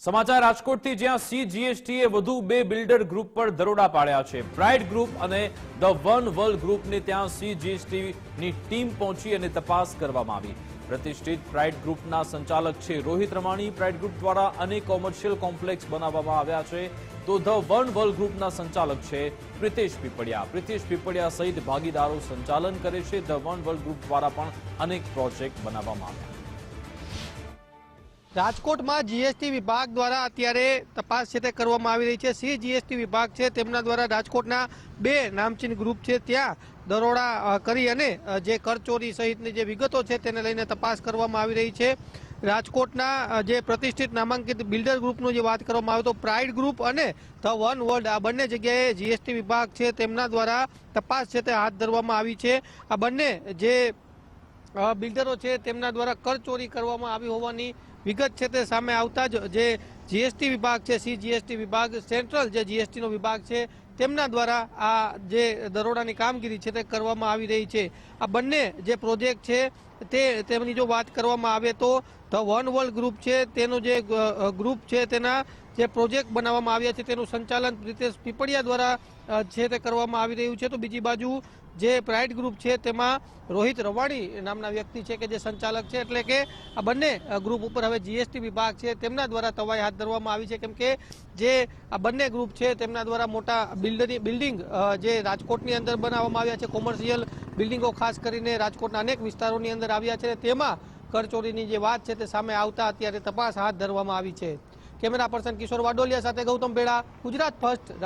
સમાચાર રાજકોટથી જ્યાં સીજીએસટીએ વધુ બે બિલ્ડર ગ્રુપ પર દરોડા પાડ્યા છે। પ્રાઇડ ગ્રુપ અને ધ વન વર્લ્ડ ગ્રુપને ત્યાં સીજીએસટીની ટીમ પહોંચી અને તપાસ કરવામાં આવી। પ્રતિષ્ઠિત પ્રાઇડ ગ્રુપના સંચાલક છે રોહિત રમાણી। પ્રાઇડ ગ્રુપ દ્વારા અનેક કોમર્શિયલ કોમ્પ્લેક્સ બનાવવામાં આવ્યા છે, તો ધ વન વર્લ્ડ ગ્રુપના સંચાલક છે પ્રિતેશ પીપળિયા। પ્રિતેશ પીપળિયા સહિત ભાગીદારો સંચાલન કરે છે। ધ વન વર્લ્ડ ગ્રુપ દ્વારા પણ અનેક પ્રોજેક્ટ બનાવવામાં આવ્યા। રાજકોટમાં જીએસટી વિભાગ દ્વારા અત્યારે તપાસ છે તે કરવામાં આવી રહી છે। સીજીએસટી વિભાગ છે તેમના દ્વારા રાજકોટના બે નામચીન ગ્રુપ છે ત્યાં દરોડા કરી અને જે કરચોરી સહિતની જે વિગતો છે તેને લઈને તપાસ કરવામાં આવી રહી છે। રાજકોટના જે પ્રતિષ્ઠિત નામાંકિત બિલ્ડર ગ્રુપનું જે વાત કરવામાં આવે તો પ્રાઇડ ગ્રુપ અને ધ વન વર્લ્ડ આ બંને જગ્યાએ જીએસટી વિભાગ છે તેમના દ્વારા તપાસ છે તે હાથ ધરવામાં આવી છે। આ બંને જે બિલ્ડરો છે તેમના દ્વારા કરચોરી કરવામાં આવી હોવાની વિગત છે તે સામે આવતા જ જે જીએસટી વિભાગ છે સીજીએસટી વિભાગ સેન્ટ્રલ જે જીએસટીનો વિભાગ છે તેમના દ્વારા આ જે દરોડાની કામગીરી છે તે કરવામાં આવી રહી છે। આ બંને જે પ્રોજેક્ટ છે તેમની જો વાત કરવામાં આવે તો ધ વન વર્લ્ડ ગ્રુપ છે તેનો જે ગ્રુપ છે તેના જે પ્રોજેક્ટ બનાવવામાં આવ્યા છે તેનું સંચાલન પ્રિતેશ પીપળિયા દ્વારા છે તે કરવામાં આવી રહ્યું છે। તો બીજી બાજુ જે પ્રાઇડ ગ્રુપ છે તેમાં રોહિત રમાણી નામના વ્યક્તિ છે કે જે સંચાલક છે, એટલે કે આ બંને ગ્રુપ ઉપર હવે જીએસટી વિભાગ છે તેમના દ્વારા તવાઈ હાથ ધરવામાં આવી છે, કેમ કે જે આ બંને ગ્રુપ છે તેમના દ્વારા મોટા બિલ્ડિંગ જે રાજકોટની અંદર બનાવવામાં આવ્યા છે, કોમર્શિયલ બિલ્ડિંગો ખાસ કરીને રાજકોટના અનેક વિસ્તારોની અંદર આવ્યા છે, તેમાં કરચોરીની જે વાત છે તે સામે આવતા અત્યારે તપાસ હાથ ધરવામાં આવી છે। કેમેરા પર્સન કિશોર વાડોલિયા સાથે ગૌતમ બેડા, ગુજરાત ફર્સ્ટ।